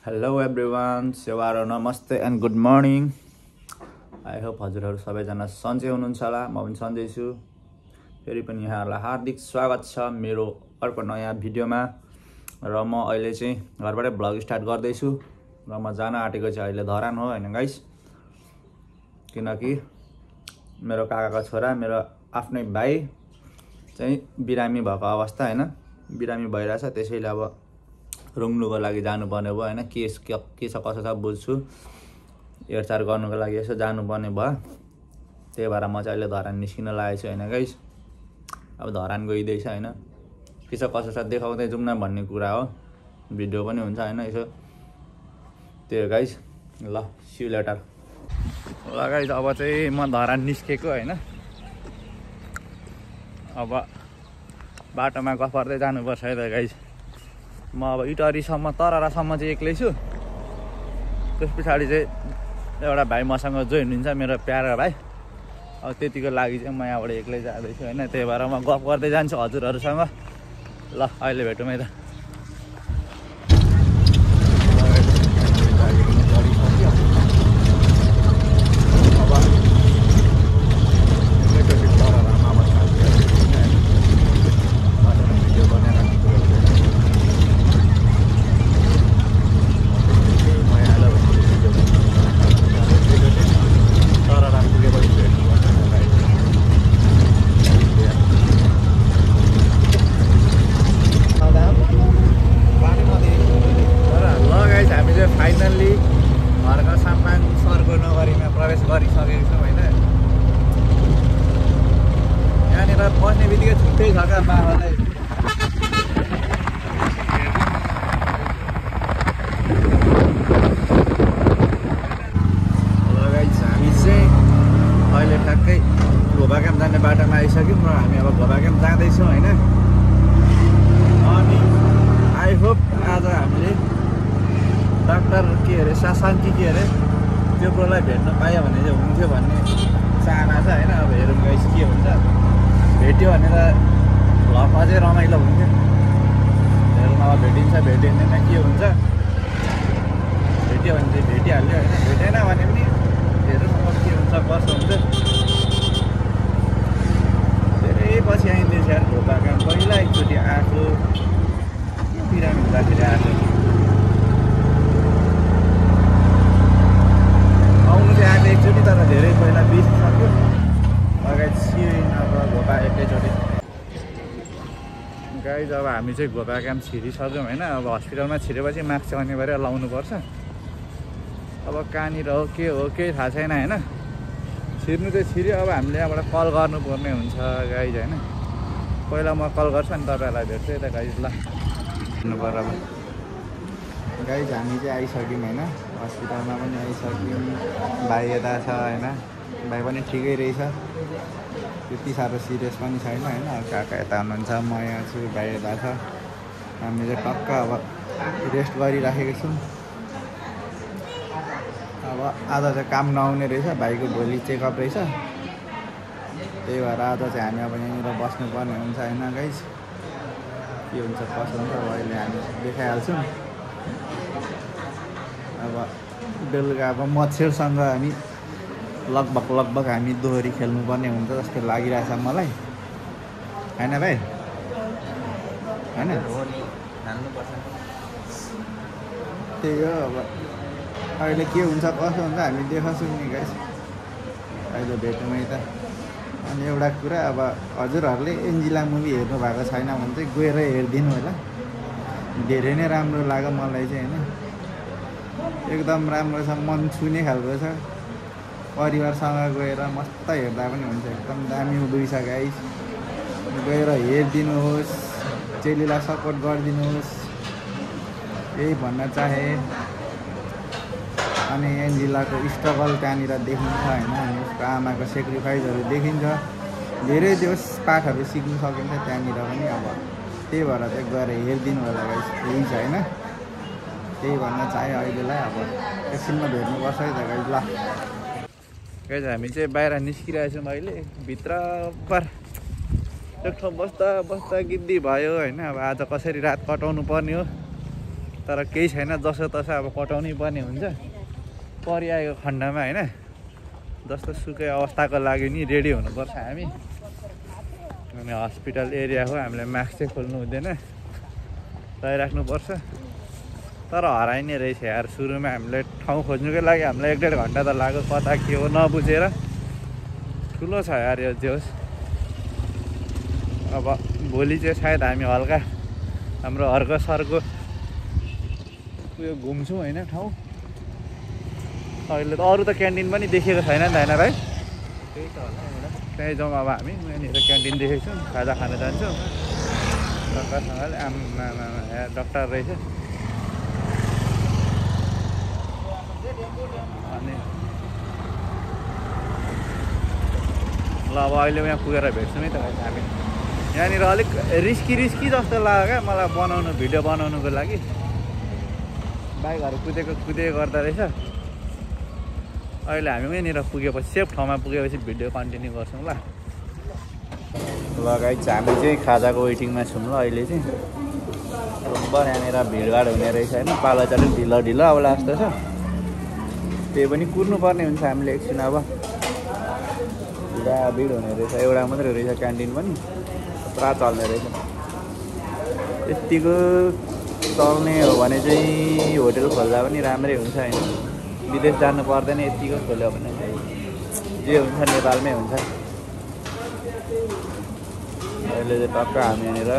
Hello everyone, सेवारो नमस्ते and good morning. I hope हजुरहरू सबैजना सन्चै हुनुहुन्छ होला। म पनि सन्चै छु। फेरि पनि यहाँहरूलाई हार्दिक स्वागत छ मेरो अर्को नयाँ भिडियोमा। र म अहिले चाहिँ घरबाटै भ्लग स्टार्ट गर्दैछु र म जान आँटेको चाहिँ अहिले धरान हो हैन गाइस। किनकि मेरो काकाको छोरा, मेरो आफ्नै भाइ चाहिँ बिरामी भएको अवस्था हैन, बिरामी भइरहेछ। त्यसैले अब रुङ्नुको लागि जानुपर्ने भयो हैन। के छ कसो छ बुझ्छु, हेरचाह गर्नुको लागि यसो जानुपर्ने भयो। त्यही भएर म चाहिँ अहिले धरान निस्किन लागेको छु हैन गाइस। अब धरान गइदैछ हैन, के छ कसो छ देखाउँदै जाउँ न भन्ने कुरा हो। भिडियो पनि हुन्छ हैन यसो। त्यही हो गाइस। ल सी यु लेटर। ल गाइस, अब चाहिँ म धरान निस्केको हैन। अब बाटोमा गफर्दै जानुपर्छ है त गाइस। म अब इटहरीसम्म तररासम्म चाहिँ एक्लै छु। त्यस पछाडि चाहिँ एउटा भाइ मसँग जोइन हुन्छ, मेरो प्यारो भाइ। अब त्यतिको लागि चाहिँ म यहाँबाट एक्लै जाँदैछु होइन। त्यही भएर म गफ गर्दै जान्छु हजुरहरूसँग। ल अहिले भेटौँ है त। फाइनल्ली घरको सामान सरको नगरीमा प्रवेश गरिसकेको छौँ होइन। यहाँनिर बस्ने बित्तिकै छुट्टै छ क्या बाबालाई। हेलो गाइस, हामी चाहिँ अहिले ठ्याक्कै घोबाक्याम जाने बाटोमा आइसक्यौँ र हामी अब घोबाक्याम जाँदैछौँ होइन। अनि आई होप आज हामीले डाक्टर के अरे शाशान्ति के अरे त्यो कुरोलाई भेट्न पायो भने चाहिँ हुन्थ्यो भन्ने चाहना छ होइन। अब हेरौँ गाइस के हुन्छ। भेट्यो भने त भ्लग अझै रमाइलो हुन्थ्यो। हेरौँ अब भेटिन्छ भेटिँदैन के हुन्छ। भेट्यो भने चाहिँ भेटिहाल्यो होइन, भेटेन भने पनि हेरौँ अब के हुन्छ कसो हुन्छ। धेरै पछि आइँदैछ यार घोबाक्याम। पहिला एकचोटि आएको बिरामी हुँदाखेरि आएको। आउनु चाहिँ आएको एकचोटि, तर धेरै पहिला बिर्सिसक्यो। अगाडि छिरिन अब घोबा एकैचोटि। गाइस अब हामी चाहिँ घोबाक्याम छिरिसक्यौँ होइन। अब हस्पिटलमा छिरेपछि मास्क चाहिँ अनिवार्य लाउनुपर्छ। अब कहाँनिर हो के हो केही थाहा छैन होइन। छिर्नु चाहिँ छिर्यो। अब हामीले यहाँबाट कल गर्नुपर्ने हुन्छ गाइस होइन। पहिला म कल गर्छु अनि तपाईँहरूलाई भेट्छु है त गाइस। ल पर्यो अब गाइस, हामी चाहिँ आइसक्यौँ होइन। हस्पिटलमा पनि आइसक्यौँ। भाइ यता छ होइन। भाइ पनि ठिकै रहेछ, त्यति साह्रो सिरियस पनि छैन होइन। काका यता हुनुहुन्छ, म यहाँ छु, भाइ यता छ। हामी चाहिँ टक्क अब रेस्ट गरिराखेको छौँ। अब आज चाहिँ काम नआउने रहेछ, भाइको भोलि चेकअप रहेछ। त्यही भएर आज चाहिँ हामी अब यहीँनिर बस्नुपर्ने हुन्छ होइन गाइस। के हुन्छ कसो हुन्छ अब अहिले हामी देखाइहाल्छौँ। अब बेलुका अब मच्छरसँग हामी लगभग हामी दोहोरी खेल्नुपर्ने हुन्छ जस्तो लागिरहेछ मलाई होइन भाइ होइन। त्यही हो, अब अहिले के हुन्छ कसो हुन्छ हामी देखाउँछौँ नि गाइस। अहिले भेटौँ है त। अनि एउटा कुरा, अब हजुरहरूले एन्जिला मुभी हेर्नु भएको छैन भने चाहिँ गएर हेरिदिनु होला। धेरै नै राम्रो लाग्यो मलाई चाहिँ होइन। एकदम राम्रो छ, मन छुने खालको छ। परिवारसँग गएर मस्त हेर्दा पनि हुन्छ। एकदम दामी मुभी छ गाइस, गएर हेरिदिनुहोस्। चेलीलाई सपोर्ट गरिदिनुहोस्, यही भन्न चाहे। अनि एन्जिलाको स्ट्रगल त्यहाँनिर देखिन्छ होइन। उसको आमाको सेक्रिफाइसहरू देखिन्छ। धेरै देश पाठहरू सिक्नु सकिन्छ त्यहाँनिर पनि। अब त्यही भएर चाहिँ गएर हेरिदिनु होला गाइस, त्यही छ होइन। त्यही भन्न चाहे अहिलेलाई। अब एकछिनमा भेट्नुपर्छ है त गाइस। ल गाइस, हामी चाहिँ बाहिर निस्किरहेको छौँ अहिले। भित्र पर एक ठाउँ बस्दा गिद्दी भयो होइन। अब आज कसरी रात कटाउनु पर्ने हो तर केही छैन, जसो तसो अब कटाउनै पर्ने हुन्छ परिआएको खण्डमा होइन। जस्तो सुकै अवस्थाको लागि नि रेडी हुनुपर्छ हामी। अनि हस्पिटल एरिया हो, हामीले मास्क चाहिँ खोल्नु हुँदैन, लगाइराख्नुपर्छ। तर हराइने रहेछ यार। सुरुमा हामीले ठाउँ खोज्नुकै लागि हामीलाई 1-1.5 घन्टा त लाग्यो, कता के हो नबुझेर। ठुलो छ यार यो जे होस्। अब भोलि चाहिँ सायद हामी हल्का हाम्रो हर्क सर्को उयो घुम्छौँ होइन ठाउँ। अहिले त अरू त क्यान्टिन पनि देखेको छैन नि त होइन भाइ? त्यही त होला एउटा। त्यहीँ जाउँ अब हामी। यहाँनिर क्यान्टिन देखेको छौँ, खाजा खान जान्छौँ डक्टरसँगले। आमा डक्टर रहेछ। अनि ल अब अहिले यहाँ पुगेर भेट्छौँ है त भाइ हामी। यहाँनिर अलिक रिस्की जस्तो लाग्यो क्या मलाई बनाउनु, भिडियो बनाउनुको लागि। बाइकहरू कुदेको गर्दा रहेछ। अहिले हामी यहाँनिर पुगेपछि, सेफ ठाउँमा पुगेपछि भिडियो कन्टिन्यू गर्छौँ ल। गाइस हामी चाहिँ खाजाको वेटिङमा छौँ ल। अहिले चाहिँ बराबर यहाँनिर भिडभाड हुने रहेछ होइन। पालो चाहिँ अलिक ढिलो आउला जस्तो छ। त्यही पनि कुर्नुपर्ने हुन्छ हामीले एकछिन। अब भिड हुने रहेछ। एउटा मात्रै रहेछ क्यान्टिन पनि, पुरा चल्ने रहेछ। यतिको चल्ने हो भने चाहिँ होटेल खोल्दा पनि राम्रै हुन्छ होइन। विदेश जानु पर्दैन, यतिको खोल्यो भने चाहिँ जे हुन्छ नेपालमै हुन्छ। अहिले चाहिँ टक्क हामी यहाँनिर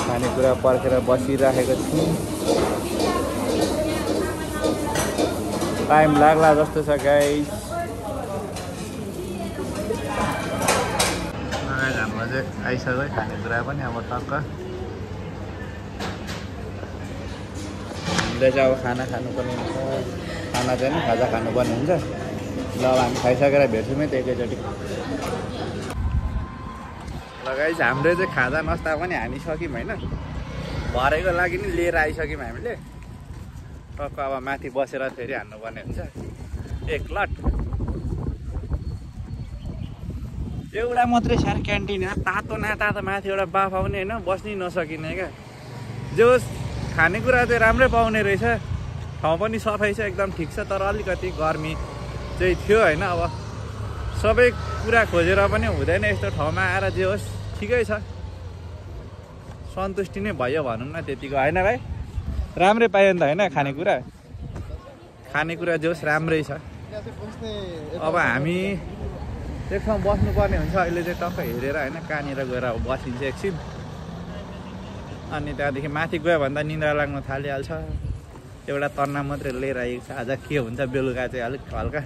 खानेकुरा पर्खेर बसिराखेको छौँ। टाइम लाग्ला जस्तो छ गाइस। हाम्रो चाहिँ आइसक्यो खानेकुरा पनि। अब टक्क हामीले चाहिँ अब खाना खानुपर्ने हुन्छ। खाना चाहिँ नि खाजा खानुपर्ने हुन्छ। ल अब हामी खाइसकेर भेट्छौँ है त एकैचोटि। ल गाइस हाम्रो चाहिँ खाजा नास्ता पनि हामी सक्यौँ होइन। भरेको लागि नि लिएर आइसक्यौँ हामीले। टक्क अब माथि बसेर फेरि हान्नुपर्ने हुन्छ एक लट। एउटा मात्रै सार क्यान्टिन यार, तातो न तातो माथि एउटा बाफ आउने होइन, बस्नै नसकिने क्या। जो खानेकुरा चाहिँ राम्रै पाउने रहेछ, ठाउँ पनि सफाइ छ एकदम ठिक छ। तर अलिकति गर्मी चाहिँ थियो होइन। अब सबै कुरा खोजेर पनि हुँदैन यस्तो ठाउँमा आएर। जे होस् ठिकै छ, सन्तुष्टि नै भयो भनौँ न त्यतिको होइन भाइ? राम्रै पायो नि त होइन खानेकुरा जे होस् राम्रै छ। अब हामी एक ठाउँ बस्नुपर्ने हुन्छ। अहिले चाहिँ टक्क हेरेर होइन कहाँनिर गएर अब बसिन्छ एकछिन। अनि त्यहाँदेखि माथि गयो भने त निन्द्रा लाग्न थालिहाल्छ। एउटा तन्ना मात्रै लिएर आएको छ। आज के हुन्छ बेलुका चाहिँ अलिक हल्का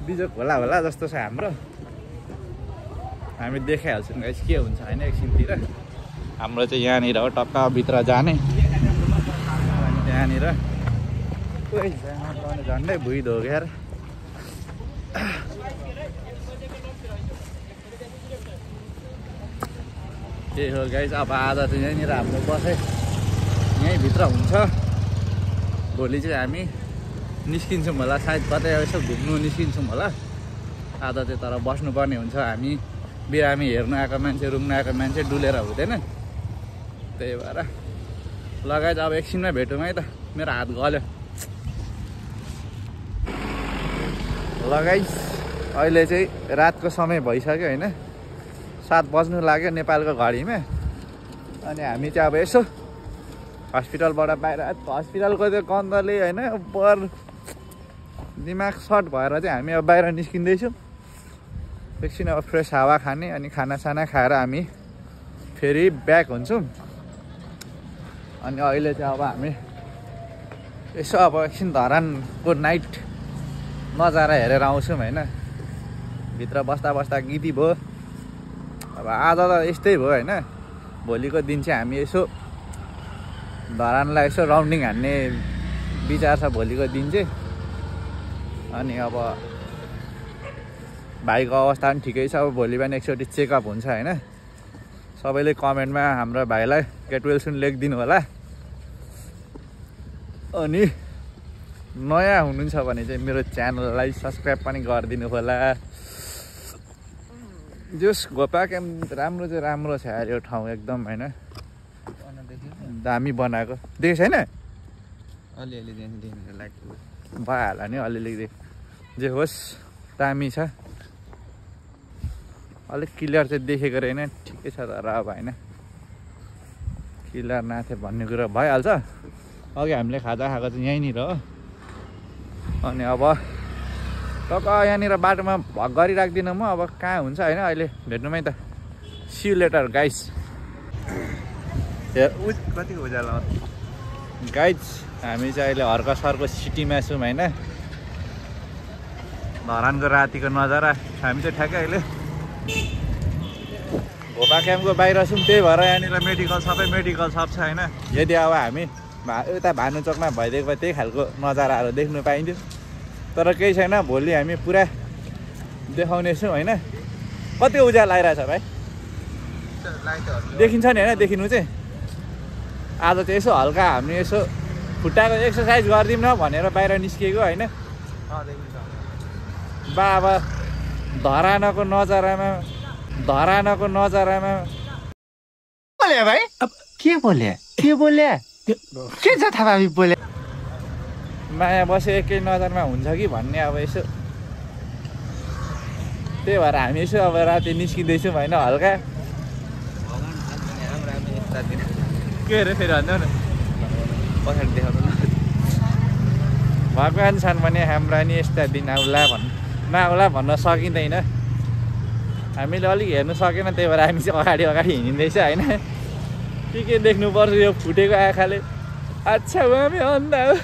बिजोक होला जस्तो छ हाम्रो। हामी देखाइहाल्छौँ गाइस के हुन्छ होइन एकछिनतिर। हाम्रो चाहिँ यहाँनिर हो, टक्क भित्र जाने। अनि त्यहाँनिर झन्डै भुइँ धोगेर त्यही हो गाइस। अब आज चाहिँ यहीँनिर हाम्रो बसाइ यहीँभित्र हुन्छ। भोलि चाहिँ हामी निस्किन्छौँ होला, सायद कतै यसो घुम्नु निस्किन्छौँ होला। आज चाहिँ तर बस्नुपर्ने हुन्छ। हामी बिरामी हेर्नु आएको मान्छे, रुङ्नु आएको मान्छे डुलेर हुँदैन। त्यही भएर लगाइज अब एकछिनमा भेटौँ है त। मेरो हात गल्यो। लगाइज अहिले चाहिँ रातको समय भइसक्यो होइन, 7 बज्नु लाग्यो नेपालको घडीमा। अनि हामी चाहिँ अब यसो हस्पिटलबाट बाहिर, हस्पिटलको त्यो गन्धले होइन बर दिमाग सर्ट भएर चाहिँ हामी अब बाहिर निस्किँदैछौँ। एकछिन अब फ्रेस हावा खाने अनि खानासाना खाएर हामी फेरि ब्याक हुन्छौँ। अनि अहिले चाहिँ अब हामी यसो अब एकछिन धरानको नाइट नजारा हेरेर आउँछौँ होइन। भित्र बस्दा गिदी भयो। अब आज त यस्तै भयो होइन। भोलिको दिन चाहिँ हामी यसो धरानलाई यसो राउन्डिङ हान्ने विचार छ भोलिको दिन चाहिँ। अनि अब भाइको अवस्था पनि ठिकै छ। अब भोलि बिहान एकचोटि चेकअप हुन्छ होइन। सबैले कमेन्टमा हाम्रो भाइलाई गेट वेल सुन लेखिदिनु होला। अनि नयाँ हुनुहुन्छ भने चाहिँ मेरो च्यानललाई सब्सक्राइब पनि गरिदिनु होला। जस घोपा क्याम्प राम्रो चाहिँ राम्रो छ यार यो ठाउँ एकदम होइन। दामी बनाएको देखेको छैन अलिअलि देख्न लाग्यो भइहाल्यो नि अलिअलि जे होस् दामी छ अलिक क्लियर चाहिँ देखेको रहेन ठिकै छ तर अब होइन क्लियर नाथे भन्ने कुरा भइहाल्छ अघि हामीले खाजा खाएको चाहिँ यहीँनिर हो अनि अब टक्क यहाँनिर बाटोमा भग गरिराख्दिनँ म अब कहाँ हुन्छ होइन अहिले भेट्नुमै त सी यु लेटर गाइस कतिको उज्यालो गाइज हामी चाहिँ अहिले हर्क सरको सिटीमा छौँ होइन धरानको रातिको नजारा हामी चाहिँ ठ्याक्कै अहिले घोपा क्याम्पको बाहिर छौँ त्यही भएर यहाँनिर मेडिकल सबै मेडिकल सप छ होइन यदि अब हामी उता भानुचोकमा भइदिएको भए त्यही खालको नजाराहरू देख्नु पाइन्थ्यो तर केही छैन भोलि हामी पुरा देखाउनेछौँ होइन कति उज्यालो आइरहेछ भाइ देखिन्छ नि होइन देखिनु चाहिँ आज चाहिँ यसो हल्का हामी यसो खुट्टाको एक्सर्साइज गरिदिउँ न भनेर बाहिर निस्किएको होइन बाबा धरानको नजारामा बोले भाइ के बोले के छ थाहा बोले माया बस्यो एकै नजरमा हुन्छ कि भन्ने अब यसो त्यही भएर हामी यसो अब राति निस्किँदैछौँ होइन हल्का के अरे फेरि भन्नु न पछाडि देखाउनु भगवान् छन् भने हाम्रा नि यस्ता दिन नआउला भन्न सकिँदैन हामीले अलिक हेर्नु सकेन त्यही भएर हामी चाहिँ अगाडि हिँडिँदैछ होइन के देख्नुपर्छ यो फुटेको आँखाले अच्छा हामी अन्धा हो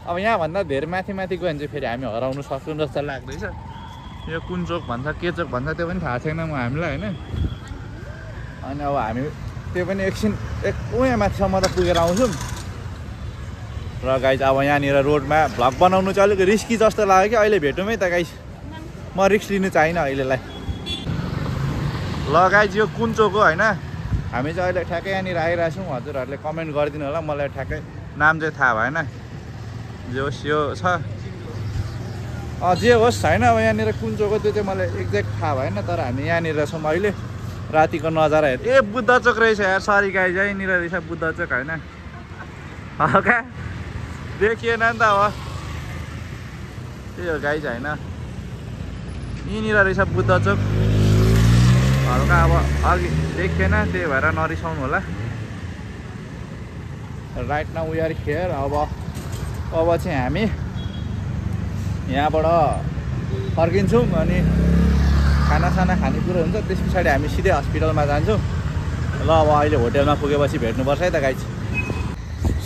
अब यहाँभन्दा धेरै माथि गयो भने चाहिँ फेरि हामी हराउनु सक्छौँ जस्तो लाग्दैछ यो कुन चोक भन्छ के चोक भन्छ त्यो पनि थाहा छैन हामीलाई होइन अनि अब हामी त्यो पनि एकछिन उहाँ माथिसम्म त पुगेर आउँछौँ र गाइज अब यहाँनिर रोडमा भ्लग बनाउनु चाहिँ अलिक रिस्की जस्तो लाग्यो कि अहिले भेटौँ है त गाइज म रिस्क लिनु चाहिनँ अहिलेलाई ल गाइज यो कुन चोक हो होइन हामी चाहिँ अहिले ठ्याक्कै यहाँनिर आइरहेको छौँ हजुरहरूले कमेन्ट गरिदिनु होला मलाई ठ्याक्कै नाम चाहिँ थाहा भएन जे होस् यो छ जे होस् होइन अब यहाँनिर कुन चोक हो त्यो चाहिँ मलाई एक्ज्याक्ट थाहा भएन तर हामी यहाँनिर छौँ अहिले रातिको नजारा हेर्नु ए बुद्ध चोक रहेछ यार सरी गाइज यहीँनिर रहेछ बुद्ध चोक होइन हल्का देखिएन नि त अब त्यही हो गाइज होइन यहीँनिर रहेछ बुद्ध चोक हल्का अब अघि देखिएन त्यही भएर नरिसाउनु होला right now we are here अब चाहिँ हामी यहाँबाट फर्किन्छौँ अनि खानासाना खानेकुरो हुन्छ त्यस पछाडि हामी सिधै हस्पिटलमा जान्छौँ ल अब अहिले होटेलमा पुगेपछि भेट्नुपर्छ है त गाइज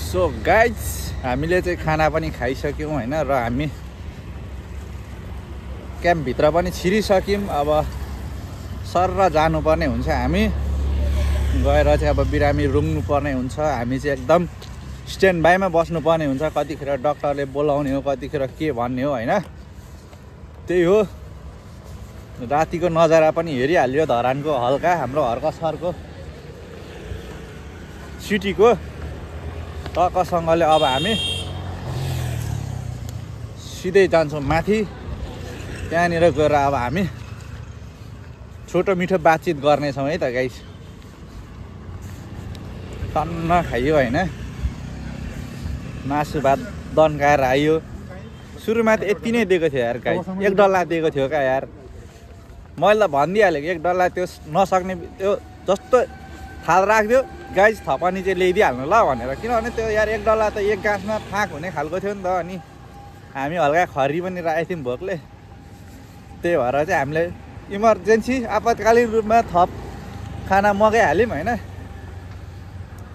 सो गाइज हामीले चाहिँ खाना पनि खाइसक्यौँ होइन र हामी क्याम्पभित्र पनि छिरिसक्यौँ अब सर जानुपर्ने हुन्छ हामी गएर चाहिँ अब बिरामी रुङ्नुपर्ने हुन्छ हामी चाहिँ एकदम स्ट्यान्ड बाईमा बस्नुपर्ने हुन्छ कतिखेर डक्टरले बोलाउने हो कतिखेर के भन्ने हो होइन त्यही हो रातिको नजारा पनि हेरिहाल्यो धरानको हल्का हाम्रो हर्क सरको सिटीको टक्कसँगले अब हामी सिधै जान्छौँ माथि त्यहाँनिर गएर अब हामी छोटो मिठो बातचित गर्नेछौँ है त गाइस टन्न खाइयो होइन मासु भात दन्काएर आइयो सुरुमा त यति नै दिएको थियो यार गाइस $1 दिएको थियो क्या यार मैले त भनिदिइहालेँ कि $1 त्यो नसक्ने त्यो जस्तो थाल राखिदियो गाइस थपनी चाहिँ ल्याइदिइहाल्नु ल भनेर किनभने त्यो यार $1 त एक गाँसमा फाँक हुने खालको थियो नि त अनि हामी हल्का खरी पनि राखेको थियौँ भोकले त्यही भएर चाहिँ हामीले इमर्जेन्सी आपतकालीन रूपमा थप खाना मगाइहाल्यौँ होइन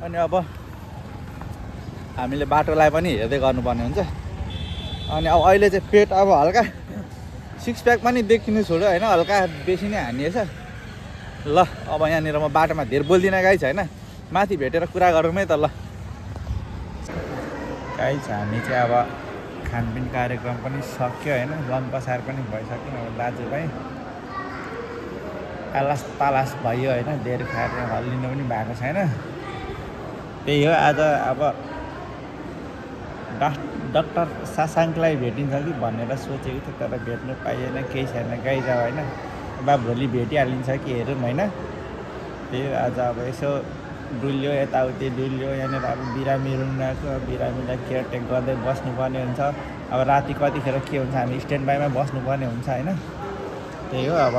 अनि अब हामीले बाटोलाई पनि हेर्दै गर्नुपर्ने हुन्छ अनि अब अहिले चाहिँ पेट अब हल्का सिक्स प्याक पनि देखिनु छोड्यो होइन हल्का बेसी नै हानिएछ ल अब यहाँनिर म बाटोमा धेर बोल्दिनँ गाइस होइन माथि भेटेर कुरा गरौँ है त ल गाइस हामी चाहिँ अब खानपिन कार्यक्रम पनि सक्यो होइन लम्पसार पनि भइसक्यो अब दाजुभाइ आलास पालास भयो होइन धेर खाएर हल्लिनु पनि भएको छैन त्यही हो आज अब डाक्टर सासाङ्कलाई भेटिन्छ कि भनेर सोचेको थियो तर भेट्नु पाइएन केही छैन गाइज अब होइन बा भोलि भेटिहालिन्छ कि हेरौँ होइन त्यही आज अब यसो डुल्यो यताउति डुल्यो यहाँनिर अब बिरामी रुँगाएको बिरामीलाई केयरटेक गर्दै बस्नुपर्ने हुन्छ अब राति कतिखेर के हुन्छ हामी स्ट्यान्ड बाईमा बस्नुपर्ने हुन्छ होइन त्यही हो अब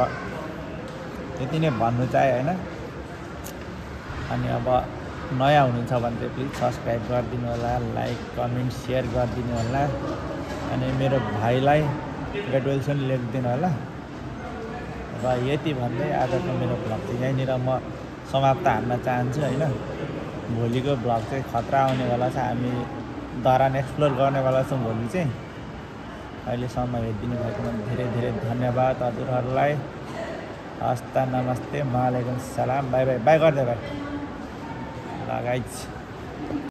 त्यति नै भन्नु चाहे होइन अनि अब नयाँ हुनुहुन्छ भने चाहिँ प्लिज सब्सक्राइब गरिदिनु होला लाइक कमेन्ट सेयर गरिदिनु होला अनि मेरो भाइलाई गेटवेल पनि लेखिदिनु होला र यति भन्दै आजको मेरो भ्लग चाहिँ यहीँनिर म समाप्त हान्न चाहन्छु होइन भोलिको भ्लग चाहिँ खतरा आउनेवाला छ हामी धरान एक्सप्लोर गर्नेवाला छौँ भोलि चाहिँ अहिलेसम्म हेरिदिनु भएकोमा धेरै धेरै धन्यवाद हजुरहरूलाई हस्त नमस्ते वालेकुम सलाम बाई बाई बाई गर्दै भाइ लगाइछ